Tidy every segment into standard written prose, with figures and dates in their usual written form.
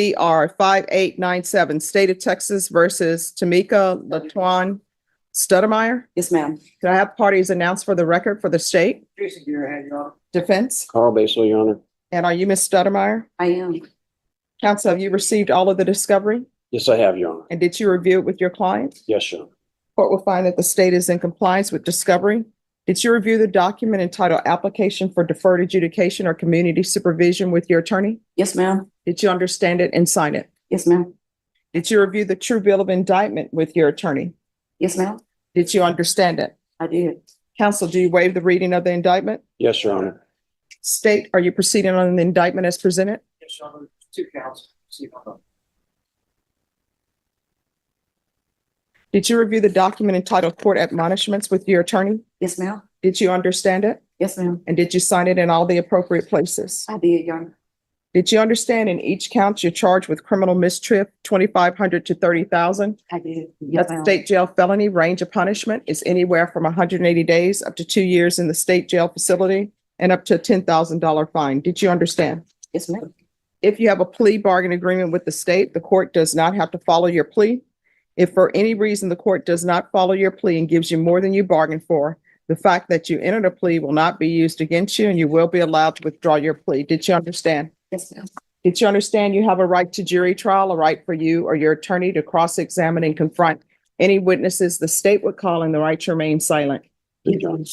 BR 5897, State of Texas versus Tamika Latuan Stoudemire. Yes, ma'am. Could I have parties announced for the record for the state? Jason Gearhead, Your Honor. Defense. Carl Basil, Your Honor. And are you Ms. Stoudemire? I am. Counsel, have you received all of the discovery? Yes, I have, Your Honor. And did you review it with your client? Yes, Your Honor. Court will find that the state is in compliance with discovery. Did you review the document entitled Application for Deferred Adjudication or Community Supervision with your attorney? Yes, ma'am. Did you understand it and sign it? Yes, ma'am. Did you review the true bill of indictment with your attorney? Yes, ma'am. Did you understand it? I did. Counsel, do you waive the reading of the indictment? Yes, Your Honor. State, are you proceeding on the indictment as presented? Yes, Your Honor. 2 counts. See if I'm- Did you review the document entitled Court Admonishments with your attorney? Yes, ma'am. Did you understand it? Yes, ma'am. And did you sign it in all the appropriate places? I did, Your Honor. Did you understand in each count you're charged with criminal mistrip, 2,500 to 30,000? I did. Yes, That's ma'am. state jail felony. Range of punishment is anywhere from 180 days up to 2 years in the state jail facility and up to a $10,000 fine. Did you understand? Yes, ma'am. If you have a plea bargain agreement with the state, the court does not have to follow your plea. If for any reason the court does not follow your plea and gives you more than you bargained for, the fact that you entered a plea will not be used against you and you will be allowed to withdraw your plea. Did you understand? Yes, ma'am. Did you understand you have a right to jury trial, a right for you or your attorney to cross-examine and confront any witnesses the state would call and the right to remain silent? Yes, ma'am.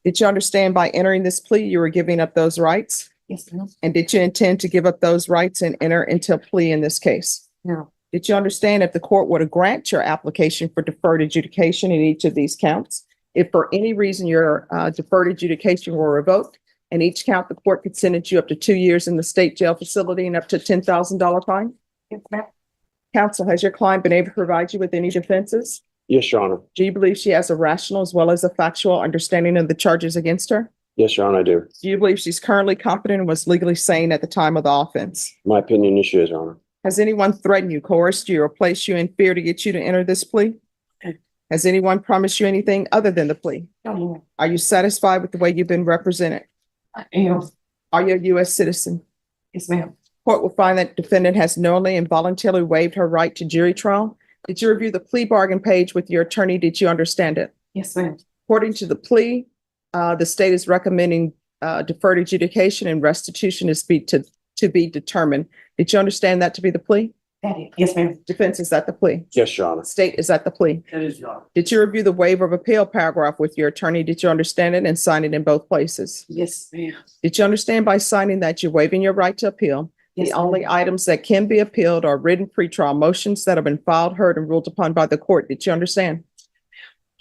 Did you understand by entering this plea, you were giving up those rights? Yes, ma'am. And did you intend to give up those rights and enter into a plea in this case? No. Did you understand if the court were to grant your application for deferred adjudication in each of these counts, if for any reason your deferred adjudication were revoked, and each count the court could sentence you up to 2 years in the state jail facility and up to $10,000 fine? Yes, ma'am. Counsel, has your client been able to provide you with any defenses? Yes, Your Honor. Do you believe she has a rational as well as a factual understanding of the charges against her? Yes, Your Honor, I do. Do you believe she's currently competent and was legally sane at the time of the offense? My opinion is she is, Your Honor. Has anyone threatened you, coerced you, or placed you in fear to get you to enter this plea? Okay. Has anyone promised you anything other than the plea? No, ma'am. Are you satisfied with the way you've been represented? I am. Are you a U.S. citizen? Yes, ma'am. Court will find that defendant has knowingly and voluntarily waived her right to jury trial. Did you review the plea bargain page with your attorney? Did you understand it? Yes, ma'am. According to the plea, the state is recommending deferred adjudication and restitution to be determined. Did you understand that to be the plea? That is. Yes, ma'am. Defense, is that the plea? Yes, Your Honor. State, is that the plea? That is, Your Honor. Did you review the waiver of appeal paragraph with your attorney? Did you understand it and sign it in both places? Yes, ma'am. Did you understand by signing that you're waiving your right to appeal? Yes, The ma'am. only items that can be appealed are written pretrial motions that have been filed, heard, and ruled upon by the court. Did you understand?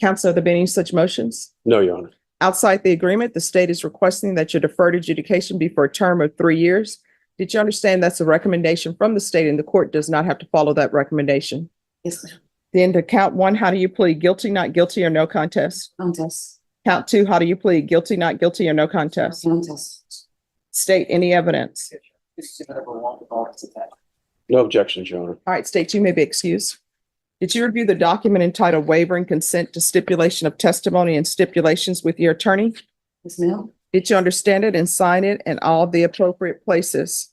Counsel, have there been any such motions? No, Your Honor. Outside the agreement, the state is requesting that your deferred adjudication be for a term of 3 years. Did you understand that's a recommendation from the state and the court does not have to follow that recommendation? Yes, ma'am. Then to count one, how do you plead? Guilty, not guilty, or no contest? Contest. Count two, how do you plead? Guilty, not guilty, or no contest? Contest. State, any evidence? This is number 1 with all its attached. No objections, Your Honor. All right, state, you may be excused. Did you review the document entitled Waiver and Consent to Stipulation of Testimony and Stipulations with your attorney? Yes, ma'am. Did you understand it and sign it in all the appropriate places?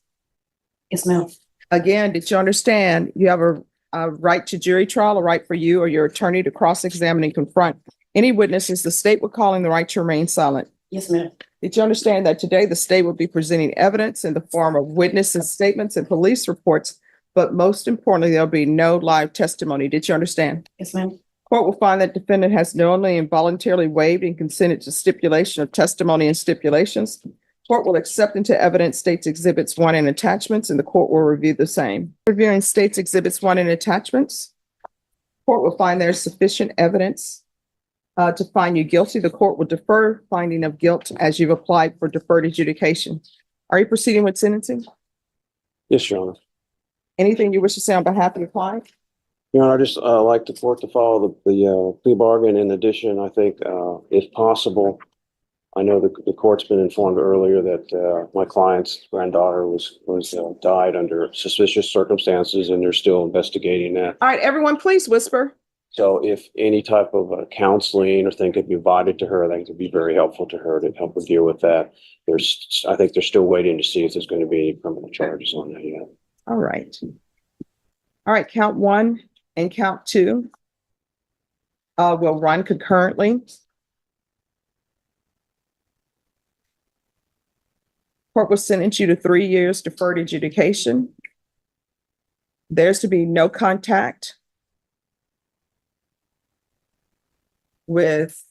Yes, ma'am. Again, did you understand you have a right to jury trial, a right for you or your attorney to cross-examine and confront any witnesses the state would call in the right to remain silent? Yes, ma'am. Did you understand that today the state will be presenting evidence in the form of witnesses' statements and police reports, but most importantly, there'll be no live testimony? Did you understand? Yes, ma'am. Court will find that defendant has knowingly and voluntarily waived and consented to stipulation of testimony and stipulations. Court will accept into evidence states exhibits 1 and attachments, and the court will review the same. Reviewing states exhibits 1 and attachments, court will find there's sufficient evidence to find you guilty. The court will defer finding of guilt as you've applied for deferred adjudication. Are you proceeding with sentencing? Yes, Your Honor. Anything you wish to say on behalf of your client? Your Honor, I just like the court to follow the plea bargain. In addition, I think if possible, I know the court's been informed earlier that my client's granddaughter was died under suspicious circumstances, and they're still investigating that. All right, everyone, please whisper. So if any type of counseling or thing could be provided to her, I think it would be very helpful to her to help her deal with that. I think they're still waiting to see if there's going to be any criminal charges on that yet. All right. All right, count one and count two will run concurrently. Court will sentence you to 3 years deferred adjudication. There's to be no contact with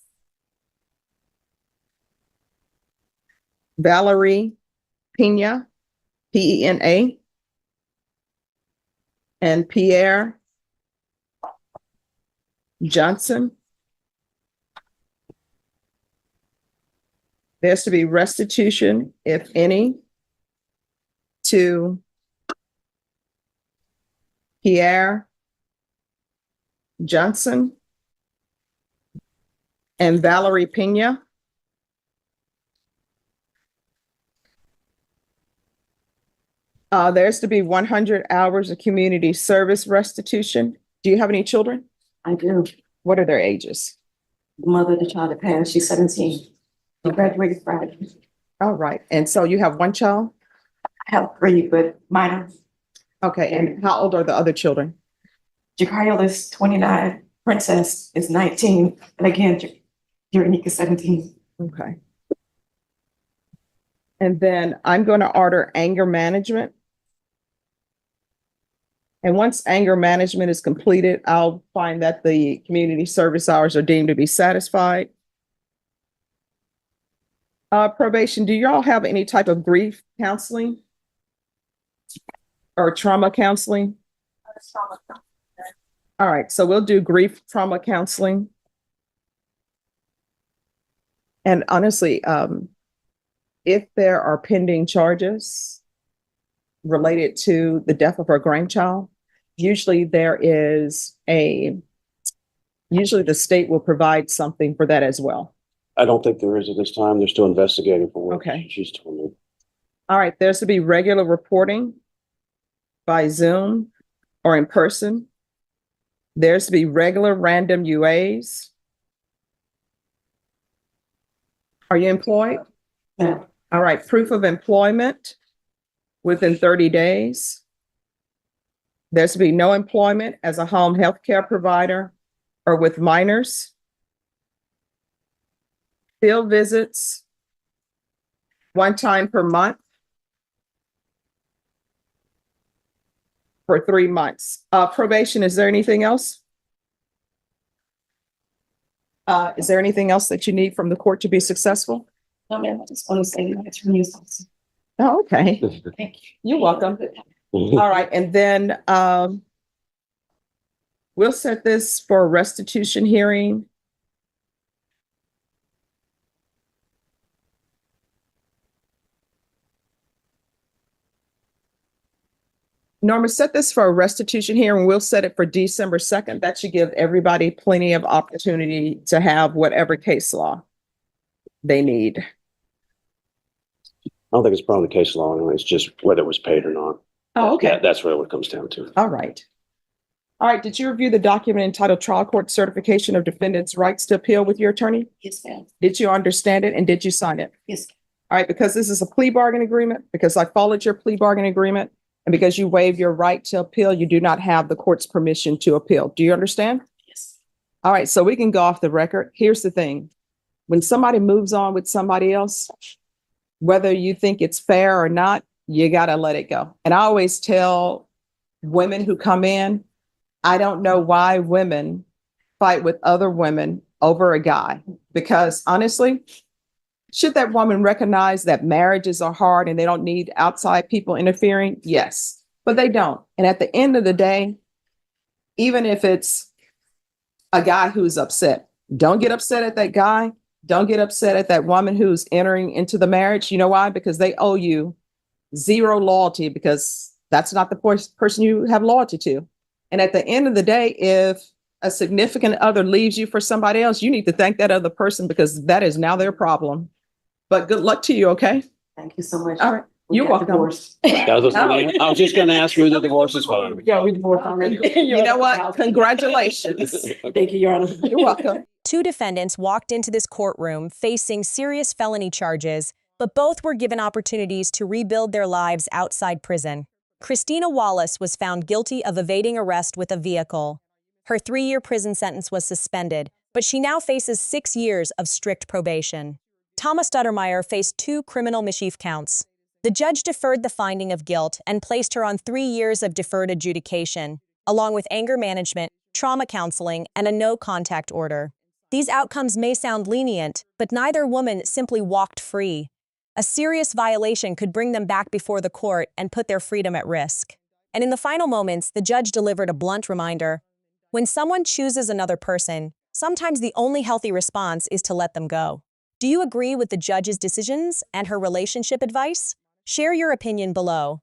Valerie Pena, Pena, and Pierre Johnson. There's to be restitution, if any, to Pierre Johnson and Valerie Pena. There's to be 100 hours of community service restitution. Do you have any children? I do. What are their ages? The mother of the child that passed, she's 17. She graduated Friday. All right. And so you have one child? I have 3, but minor. Okay. And how old are the other children? Jacariola is 29. Princess is 19. And again, Unique is 17. Okay. And then I'm going to order anger management. And once anger management is completed, I'll find that the community service hours are deemed to be satisfied. Probation, do y'all have any type of grief counseling or trauma counseling? All right, so we'll do grief trauma counseling. And honestly, if there are pending charges related to the death of our grandchild, usually the state will provide something for that as well. I don't think there is at this time. They're still investigating for what Okay. she's told me. All right, there's to be regular reporting by Zoom or in person. There's to be regular random UAs. Are you employed? No. All right, proof of employment within 30 days. There's to be no employment as a home health care provider or with minors. Field visits 1 time per month for 3 months. Probation, is there anything else? Is there anything else that you need from the court to be successful? No, ma'am, I just want to say my attorney is awesome. Oh, okay. Thank you. You're welcome. All right, and then we'll set this for a restitution hearing. Norma, set this for a restitution hearing. We'll set it for December 2nd. That should give everybody plenty of opportunity to have whatever case law they need. I don't think it's probably the case law anyway. It's just whether it was paid or not. Oh, okay. That's what it comes down to. All right. All right. Did you review the document entitled Trial Court Certification of Defendant's Rights to Appeal with your attorney? Yes, ma'am. Did you understand it and did you sign it? Yes. All right. Because this is a plea bargain agreement, because I followed your plea bargain agreement, and because you waived your right to appeal, you do not have the court's permission to appeal. Do you understand? Yes. All right. So we can go off the record. Here's the thing. When somebody moves on with somebody else, whether you think it's fair or not, you got to let it go. And I always tell women who come in, I don't know why women fight with other women over a guy, because honestly, should that woman recognize that marriages are hard and they don't need outside people interfering? Yes, but they don't. And at the end of the day, even if it's a guy who's upset, don't get upset at that guy. Don't get upset at that woman who's entering into the marriage. You know why? Because they owe you zero loyalty, because that's not the person you have loyalty to. And at the end of the day, if a significant other leaves you for somebody else, you need to thank that other person, because that is now their problem. But good luck to you, okay? Thank you so much. All right. We You're got welcome. divorced. I was just going to ask who the divorce is for. Yeah, we divorced already. You know what? Congratulations. Thank you, Your Honor. You're welcome. 2 defendants walked into this courtroom facing serious felony charges, but both were given opportunities to rebuild their lives outside prison. Christina Wallace was found guilty of evading arrest with a vehicle. Her 3-year prison sentence was suspended, but she now faces 6 years of strict probation. Thomas Stuttermeyer faced 2 criminal mischief counts. The judge deferred the finding of guilt and placed her on 3 years of deferred adjudication, along with anger management, trauma counseling, and a no-contact order. These outcomes may sound lenient, but neither woman simply walked free. A serious violation could bring them back before the court and put their freedom at risk. And in the final moments, the judge delivered a blunt reminder. When someone chooses another person, sometimes the only healthy response is to let them go. Do you agree with the judge's decisions and her relationship advice? Share your opinion below.